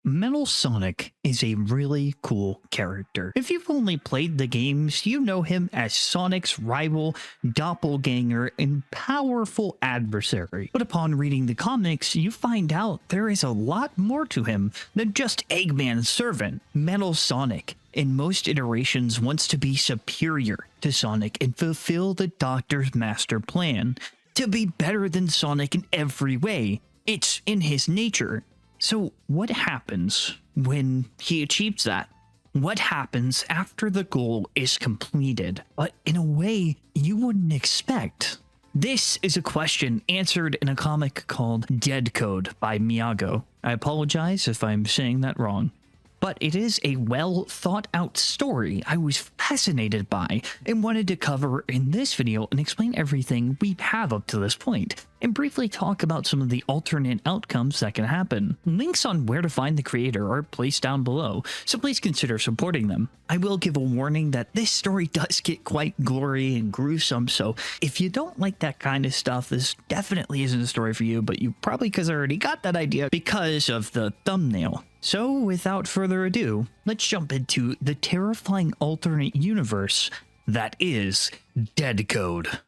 Metal Sonic is a really cool character. If you've only played the games, you know him as Sonic's rival, doppelganger, and powerful adversary. But upon reading the comics, you find out there is a lot more to him than just Eggman's servant. Metal Sonic, in most iterations, wants to be superior to Sonic and fulfill the Doctor's master plan, to be better than Sonic in every way. It's in his nature. So what happens when he achieves that? What happens after the goal is completed, but in a way you wouldn't expect? This is a question answered in a comic called Deadcode by Miyago. I apologize if I'm saying that wrong. But it is a well thought out story I was fascinated by and wanted to cover in this video and explain everything we have up to this point, and briefly talk about some of the alternate outcomes that can happen. Links on where to find the creator are placed down below, so please consider supporting them. I will give a warning that this story does get quite gory and gruesome, so if you don't like that kind of stuff, this definitely isn't a story for you, but you probably already got that idea because of the thumbnail. So without further ado, let's jump into the terrifying alternate universe that is Deadcode.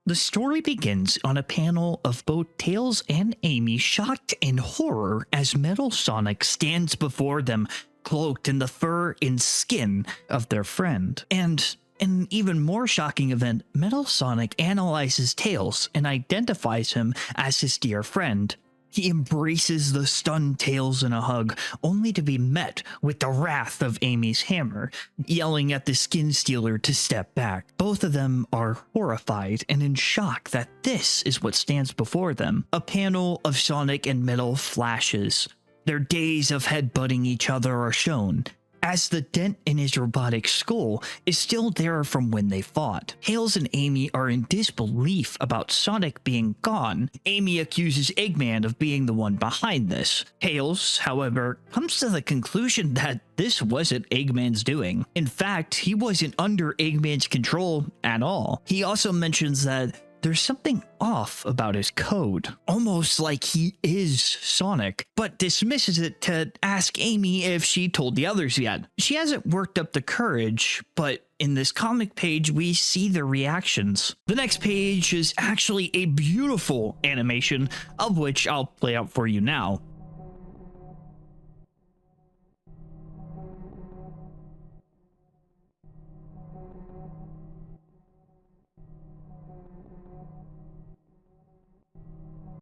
The story begins on a panel of both Tails and Amy shocked in horror as Metal Sonic stands before them, cloaked in the fur and skin of their friend. And in an even more shocking event, Metal Sonic analyzes Tails and identifies him as his dear friend. He embraces the stunned Tails in a hug, only to be met with the wrath of Amy's hammer, yelling at the skin stealer to step back. Both of them are horrified and in shock that this is what stands before them. A panel of Sonic and Metal flashes. Their days of headbutting each other are shown, as the dent in his robotic skull is still there from when they fought. Tails and Amy are in disbelief about Sonic being gone. Amy accuses Eggman of being the one behind this. Tails, however, comes to the conclusion that this wasn't Eggman's doing. In fact, he wasn't under Eggman's control at all. He also mentions that there's something off about his code, almost like he is Sonic, but dismisses it to ask Amy if she told the others yet. She hasn't worked up the courage, but in this comic page, we see the reactions. The next page is actually a beautiful animation, of which I'll play out for you now.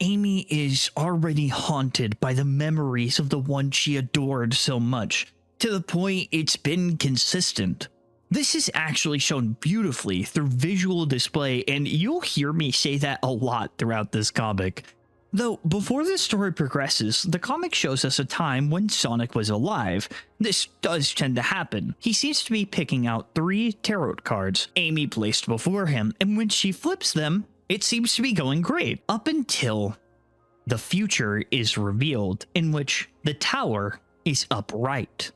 Amy is already haunted by the memories of the one she adored so much, to the point it's been consistent. This is actually shown beautifully through visual display, and you'll hear me say that a lot throughout this comic. Though, before the story progresses, the comic shows us a time when Sonic was alive. This does tend to happen. He seems to be picking out 3 tarot cards Amy placed before him, and when she flips them, it seems to be going great, up until the future is revealed, in which the tower is upright.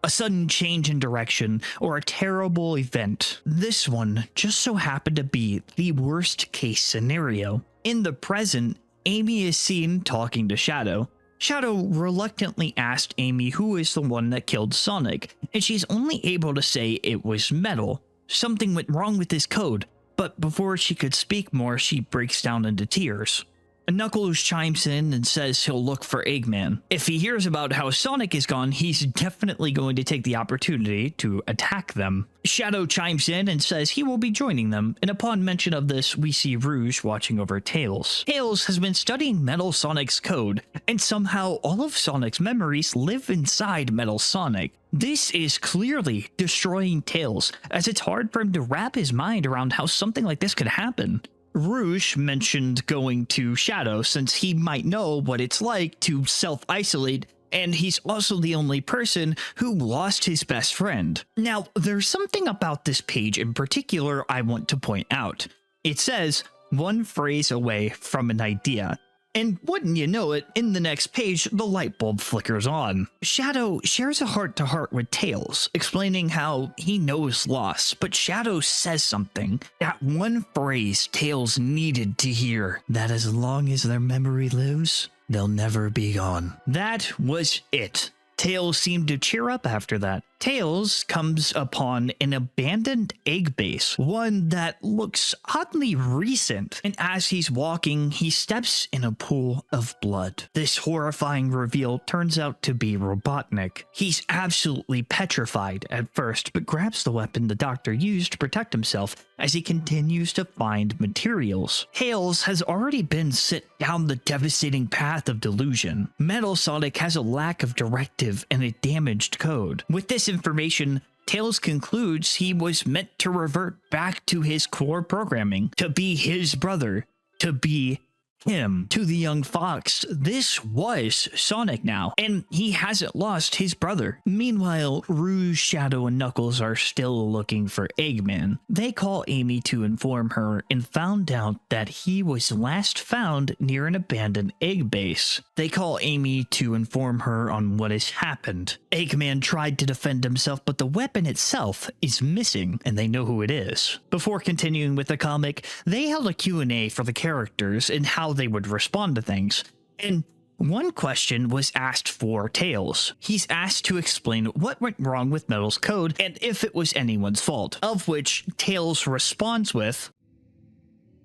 A sudden change in direction, or a terrible event. This one just so happened to be the worst case scenario. In the present, Amy is seen talking to Shadow. Shadow reluctantly asked Amy who is the one that killed Sonic, and she's only able to say it was Metal. Something went wrong with his code. But before she could speak more, she breaks down into tears. Knuckles chimes in and says he'll look for Eggman. If he hears about how Sonic is gone, he's definitely going to take the opportunity to attack them. Shadow chimes in and says he will be joining them, and upon mention of this, we see Rouge watching over Tails. Tails has been studying Metal Sonic's code, and somehow all of Sonic's memories live inside Metal Sonic. This is clearly destroying Tails, as it's hard for him to wrap his mind around how something like this could happen. Rouge mentioned going to Shadow since he might know what it's like to self-isolate, and he's also the only person who lost his best friend. Now, there's something about this page in particular I want to point out. It says, "one phrase away from an idea." And wouldn't you know it, in the next page, the light bulb flickers on. Shadow shares a heart-to-heart with Tails, explaining how he knows loss, but Shadow says something. That one phrase Tails needed to hear, that as long as their memory lives, they'll never be gone. That was it. Tails seemed to cheer up after that. Tails comes upon an abandoned egg base, one that looks oddly recent, and as he's walking, he steps in a pool of blood. This horrifying reveal turns out to be Robotnik. He's absolutely petrified at first, but grabs the weapon the doctor used to protect himself as he continues to find materials. Tails has already been sent down the devastating path of delusion. Metal Sonic has a lack of directive and a damaged code. With this information, Tails concludes he was meant to revert back to his core programming, to be his brother, to be him. To the young fox, this was Sonic now, and he hasn't lost his brother. Meanwhile, Rouge, Shadow, and Knuckles are still looking for Eggman. They call Amy to inform her and found out that he was last found near an abandoned egg base. They call Amy to inform her on what has happened. Eggman tried to defend himself, but the weapon itself is missing, and they know who it is. Before continuing with the comic, they held a Q&A for the characters and how they would respond to things. And one question was asked for Tails. He's asked to explain what went wrong with Metal's code and if it was anyone's fault, of which Tails responds with,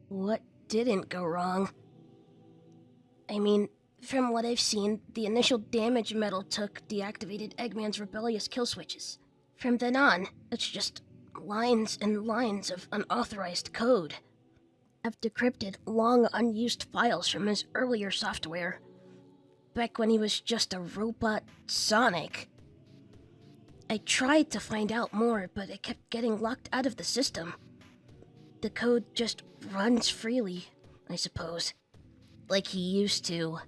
"What didn't go wrong? I mean, from what I've seen, the initial damage Metal took deactivated Eggman's rebellious kill switches. From then on, it's just lines and lines of unauthorized code. I've decrypted long unused files from his earlier software, back when he was just a robot Sonic. I tried to find out more, but it kept getting locked out of the system. The code just runs freely, I suppose, like he used to."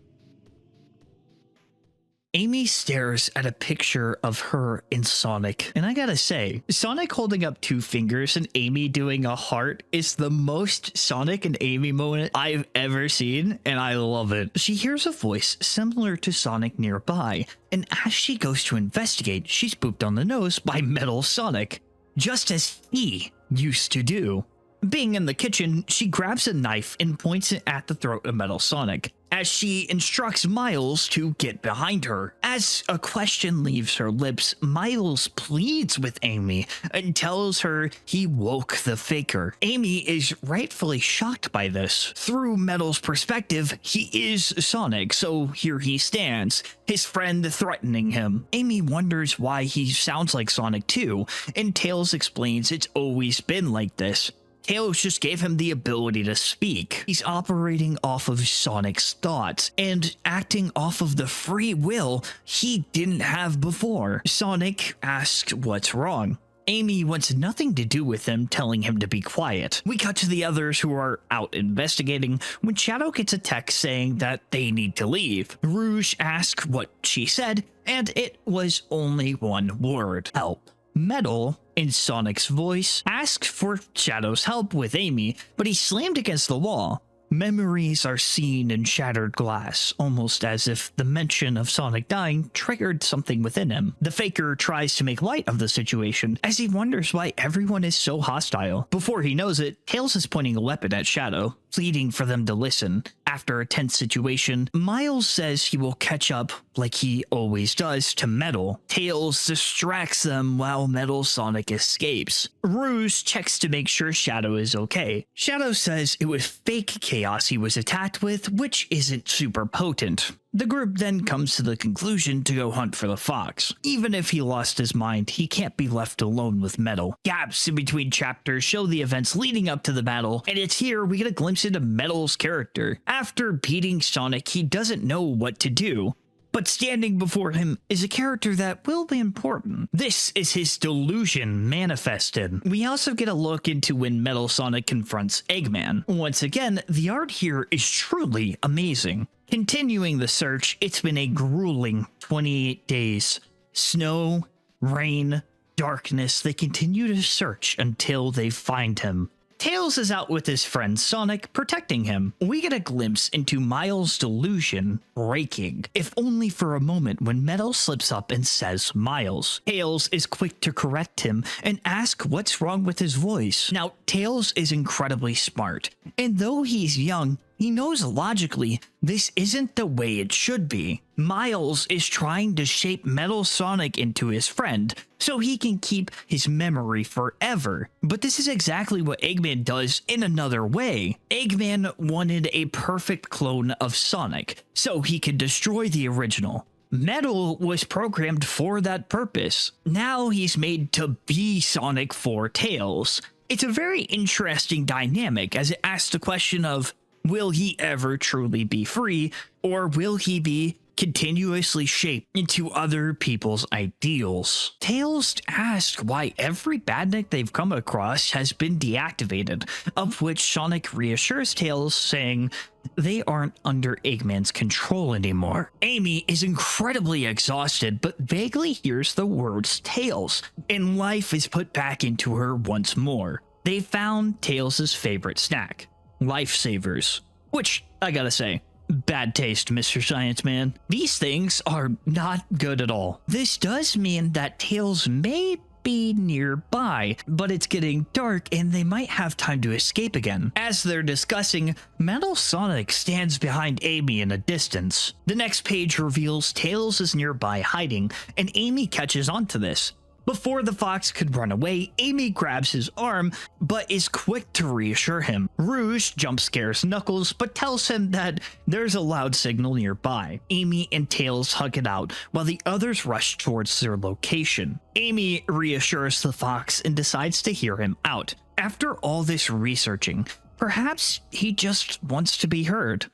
Amy stares at a picture of her in Sonic, and I gotta say, Sonic holding up 2 fingers and Amy doing a heart is the most Sonic and Amy moment I've ever seen, and I love it. She hears a voice similar to Sonic nearby, and as she goes to investigate, she's booped on the nose by Metal Sonic, just as he used to do. Being in the kitchen, she grabs a knife and points it at the throat of Metal Sonic, as she instructs Miles to get behind her. As a question leaves her lips, Miles pleads with Amy and tells her he woke the Faker. Amy is rightfully shocked by this. Through Metal's perspective, he is Sonic, so here he stands, his friend threatening him. Amy wonders why he sounds like Sonic too, and Tails explains it's always been like this. Tails just gave him the ability to speak. He's operating off of Sonic's thoughts and acting off of the free will he didn't have before. Sonic asks what's wrong. Amy wants nothing to do with him, telling him to be quiet. We cut to the others who are out investigating when Shadow gets a text saying that they need to leave. Rouge asks what she said, and it was only one word: help. Metal, in Sonic's voice, asks for Shadow's help with Amy, but he's slammed against the wall. Memories are seen in shattered glass, almost as if the mention of Sonic dying triggered something within him. The Faker tries to make light of the situation, as he wonders why everyone is so hostile. Before he knows it, Tails is pointing a weapon at Shadow, pleading for them to listen. After a tense situation, Miles says he will catch up, like he always does, to Metal. Tails distracts them while Metal Sonic escapes. Rouge checks to make sure Shadow is okay. Shadow says it was fake chaos he was attacked with, which isn't super potent. The group then comes to the conclusion to go hunt for the fox. Even if he lost his mind, he can't be left alone with Metal. Gaps in between chapters show the events leading up to the battle, and it's here we get a glimpse into Metal's character. After beating Sonic, he doesn't know what to do, but standing before him is a character that will be important. This is his delusion manifested. We also get a look into when Metal Sonic confronts Eggman. Once again, the art here is truly amazing. Continuing the search, it's been a grueling 28 days. Snow, rain, darkness, they continue to search until they find him. Tails is out with his friend Sonic, protecting him. We get a glimpse into Miles' delusion breaking, if only for a moment, when Metal slips up and says Miles. Tails is quick to correct him and ask what's wrong with his voice. Now, Tails is incredibly smart, and though he's young, He knows logically this isn't the way it should be. Miles is trying to shape Metal Sonic into his friend so he can keep his memory forever. But this is exactly what Eggman does in another way. Eggman wanted a perfect clone of Sonic so he could destroy the original. Metal was programmed for that purpose. Now he's made to be Sonic for Tails. It's a very interesting dynamic as it asks the question of, will he ever truly be free, or will he be continuously shaped into other people's ideals? Tails asks why every badnik they've come across has been deactivated, of which Sonic reassures Tails, saying they aren't under Eggman's control anymore. Amy is incredibly exhausted, but vaguely hears the words Tails, and life is put back into her once more. They found Tails' favorite snack, lifesavers, which, I gotta say, bad taste, Mr. Science Man. These things are not good at all. This does mean that Tails may be nearby, but it's getting dark and they might have time to escape again. As they're discussing, Metal Sonic stands behind Amy in a distance. The next page reveals Tails is nearby hiding, and Amy catches onto this. Before the fox could run away, Amy grabs his arm, but is quick to reassure him. Rouge jump scares Knuckles, but tells him that there's a loud signal nearby. Amy and Tails hug it out, while the others rush towards their location. Amy reassures the fox and decides to hear him out. After all this researching, perhaps he just wants to be heard.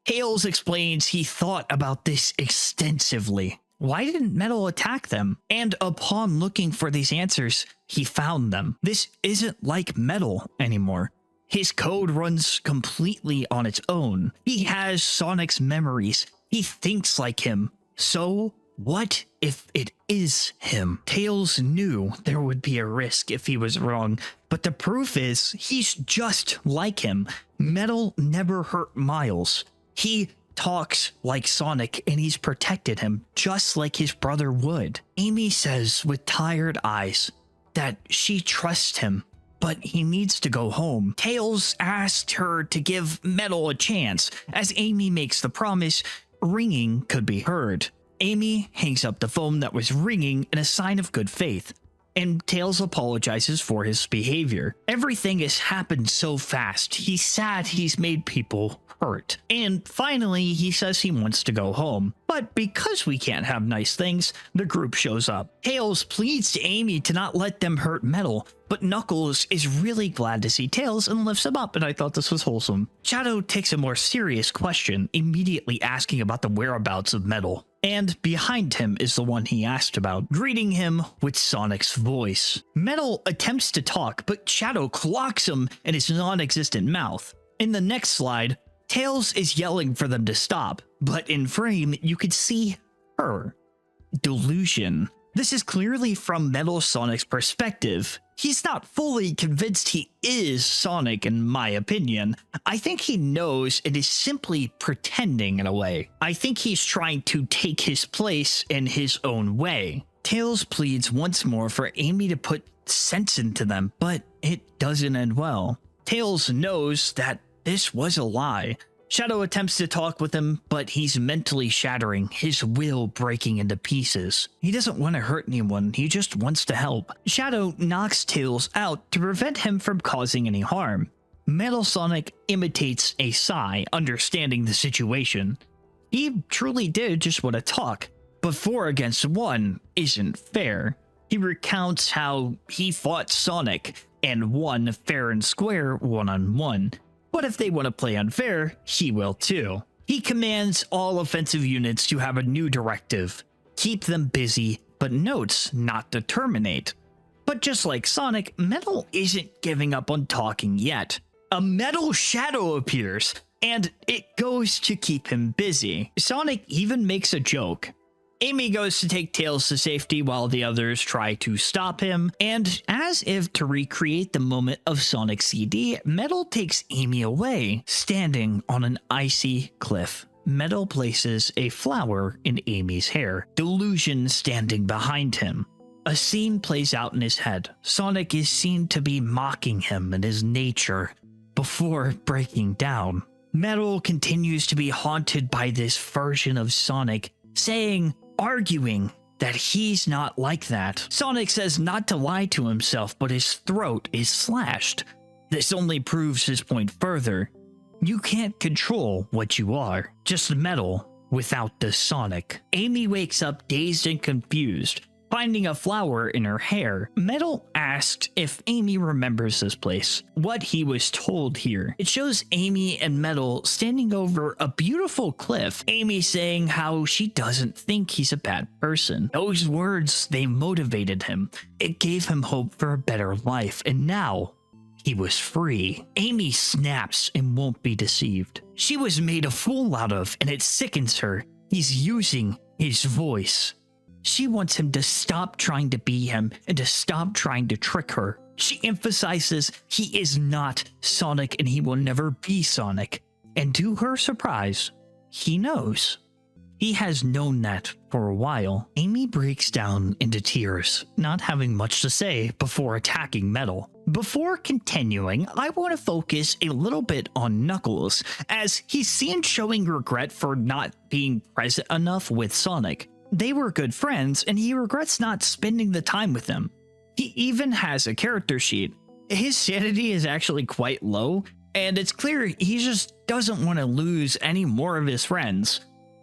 Tails explains he thought about this extensively. Why didn't Metal attack them? And upon looking for these answers, he found them. This isn't like Metal anymore. His code runs completely on its own. He has Sonic's memories. He thinks like him. So what if it is him? Tails knew there would be a risk if he was wrong, but the proof is he's just like him. Metal never hurt Miles. He talks like Sonic, and he's protected him just like his brother would. Amy says with tired eyes that she trusts him, but he needs to go home. Tails asked her to give Metal a chance. As Amy makes the promise, ringing could be heard. Amy hangs up the phone that was ringing in a sign of good faith, and Tails apologizes for his behavior. Everything has happened so fast. He's sad he's made people hurt. And finally, he says he wants to go home. But because we can't have nice things, the group shows up. Tails pleads to Amy to not let them hurt Metal, but Knuckles is really glad to see Tails and lifts him up, and I thought this was wholesome. Shadow takes a more serious question, immediately asking about the whereabouts of Metal. And behind him is the one he asked about, greeting him with Sonic's voice. Metal attempts to talk, but Shadow clocks him in his non-existent mouth. In the next slide, Tails is yelling for them to stop, but in frame, you could see her. Delusion. This is clearly from Metal Sonic's perspective. He's not fully convinced he is Sonic, in my opinion. I think he knows and is simply pretending in a way. I think he's trying to take his place in his own way. Tails pleads once more for Amy to put sense into them, but it doesn't end well. Tails knows that this was a lie. Shadow attempts to talk with him, but he's mentally shattering, his will breaking into pieces. He doesn't want to hurt anyone, he just wants to help. Shadow knocks Tails out to prevent him from causing any harm. Metal Sonic imitates a sigh, understanding the situation. He truly did just want to talk, but 4 against 1 isn't fair. He recounts how he fought Sonic and won fair and square one-on-one. But if they want to play unfair, he will too. He commands all offensive units to have a new directive. Keep them busy, but notes not to terminate. But just like Sonic, Metal isn't giving up on talking yet. A metal shadow appears, and it goes to keep him busy. Sonic even makes a joke. Amy goes to take Tails to safety while the others try to stop him, and as if to recreate the moment of Sonic CD, Metal takes Amy away. Standing on an icy cliff, Metal places a flower in Amy's hair, Delusion standing behind him. A scene plays out in his head. Sonic is seen to be mocking him and his nature before breaking down. Metal continues to be haunted by this version of Sonic, arguing that he's not like that. Sonic says not to lie to himself, but his throat is slashed. This only proves his point further. You can't control what you are, just metal without the Sonic. Amy wakes up dazed and confused, finding a flower in her hair. Metal asked if Amy remembers this place, what he was told here. It shows Amy and Metal standing over a beautiful cliff, Amy saying how she doesn't think he's a bad person. Those words, they motivated him. It gave him hope for a better life, and now he was free. Amy snaps and won't be deceived. She was made a fool out of, and it sickens her. He's using his voice. She wants him to stop trying to be him and to stop trying to trick her. She emphasizes he is not Sonic and he will never be Sonic. And to her surprise, he knows. He has known that for a while. Amy breaks down into tears, not having much to say before attacking Metal. Before continuing, I want to focus a little bit on Knuckles, as he's seen showing regret for not being present enough with Sonic. They were good friends, and he regrets not spending the time with them. He even has a character sheet. His sanity is actually quite low, and it's clear he just doesn't want to lose any more of his friends.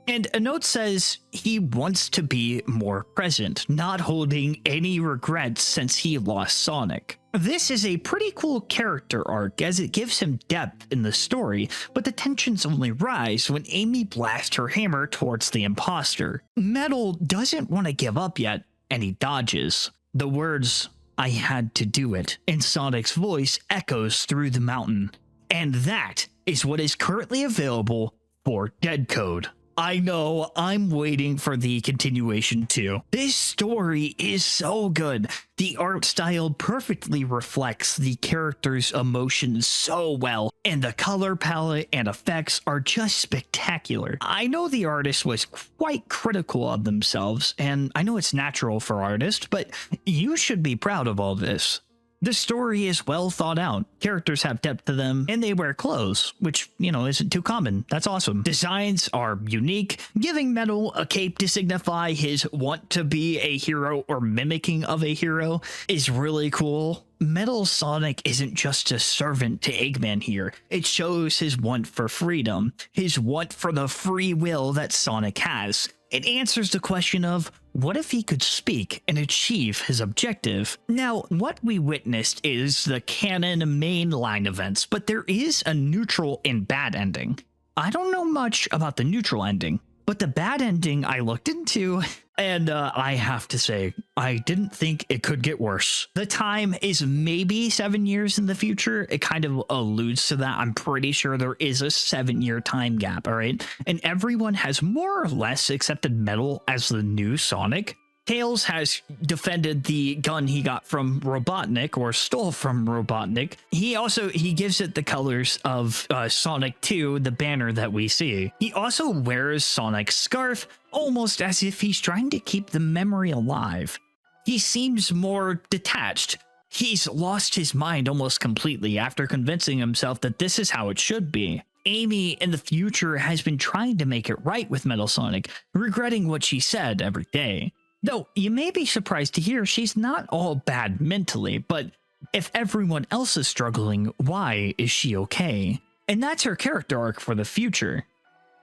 And a note says he wants to be more present, not holding any regrets since he lost Sonic. This is a pretty cool character arc as it gives him depth in the story, but the tensions only rise when Amy blasts her hammer towards the imposter. Metal doesn't want to give up yet, and he dodges. The words, "I had to do it," in Sonic's voice echoes through the mountain. And that is what is currently available for Deadcode. I know, I'm waiting for the continuation too. This story is so good. The art style perfectly reflects the character's emotions so well, and the color palette and effects are just spectacular. I know the artist was quite critical of themselves, and I know it's natural for artists, but you should be proud of all this. The story is well thought out, characters have depth to them, and they wear clothes, which, isn't too common. That's awesome. Designs are unique, giving Metal a cape to signify his want to be a hero or mimicking of a hero is really cool. Metal Sonic isn't just a servant to Eggman here. It shows his want for freedom, his want for the free will that Sonic has. It answers the question of, what if he could speak and achieve his objective? Now, what we witnessed is the canon mainline events, but there is a neutral and bad ending. I don't know much about the neutral ending, but the bad ending I looked into, and I have to say, I didn't think it could get worse. The time is maybe 7 years in the future. It kind of alludes to that. I'm pretty sure there is a 7-year time gap, all right? And everyone has more or less accepted Metal as the new Sonic. Tails has defended the gun he got from Robotnik, or stole from Robotnik. He gives it the colors of Sonic 2, the banner that we see. He also wears Sonic's scarf, almost as if he's trying to keep the memory alive. He seems more detached. He's lost his mind almost completely after convincing himself that this is how it should be. Amy in the future has been trying to make it right with Metal Sonic, regretting what she said every day. Though you may be surprised to hear she's not all bad mentally, but if everyone else is struggling, why is she okay? And that's her character arc for the future.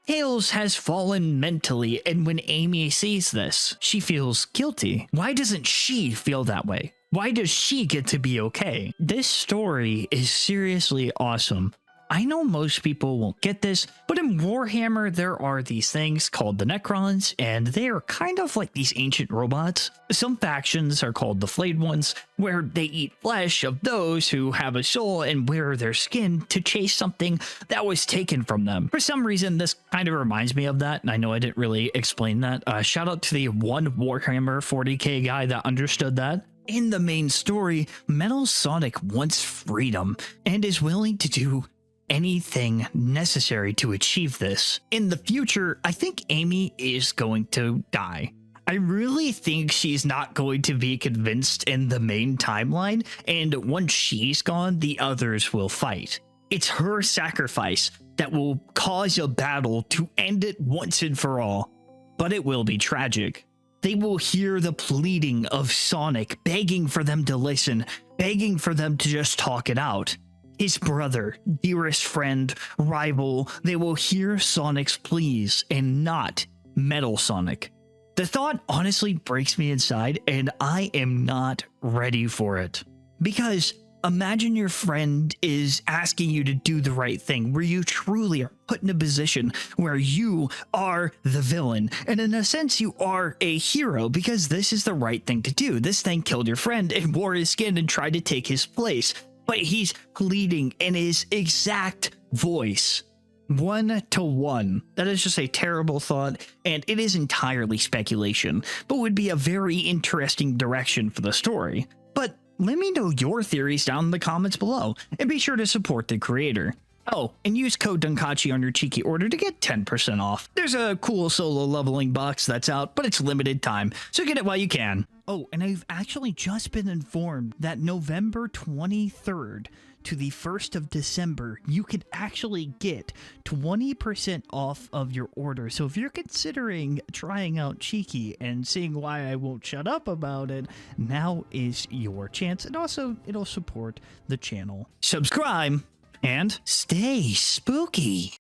Tails has fallen mentally, and when Amy sees this, she feels guilty. Why doesn't she feel that way? Why does she get to be okay? This story is seriously awesome. I know most people won't get this, but in Warhammer, there are these things called the Necrons, and they are kind of like these ancient robots. Some factions are called the Flayed Ones, where they eat flesh of those who have a soul and wear their skin to chase something that was taken from them. For some reason, this kind of reminds me of that, and I know I didn't really explain that. Shout out to the one Warhammer 40k guy that understood that. In the main story, Metal Sonic wants freedom and is willing to do anything necessary to achieve this. In the future, I think Amy is going to die. I really think she's not going to be convinced in the main timeline, and once she's gone, the others will fight. It's her sacrifice, that will cause a battle to end it once and for all. But it will be tragic. They will hear the pleading of Sonic, begging for them to listen, begging for them to just talk it out. His brother, dearest friend, rival, they will hear Sonic's pleas and not Metal Sonic. The thought honestly breaks me inside, and I am not ready for it. Because imagine your friend is asking you to do the right thing, where you truly are put in a position where you are the villain. And in a sense, you are a hero because this is the right thing to do. This thing killed your friend and wore his skin and tried to take his place. But he's pleading in his exact voice. 1-to-1. That is just a terrible thought, and it is entirely speculation, but would be a very interesting direction for the story. But let me know your theories down in the comments below, and be sure to support the creator. Oh, and use code Dunkachi on your cheeky order to get 10% off. There's a cool solo leveling box that's out, but it's limited time, so get it while you can. Oh, and I've actually just been informed that November 23rd to the 1st of December, you could actually get 20% off of your order. So if you're considering trying out Cheeky and seeing why I won't shut up about it, now is your chance. And also, it'll support the channel. Subscribe and stay spooky.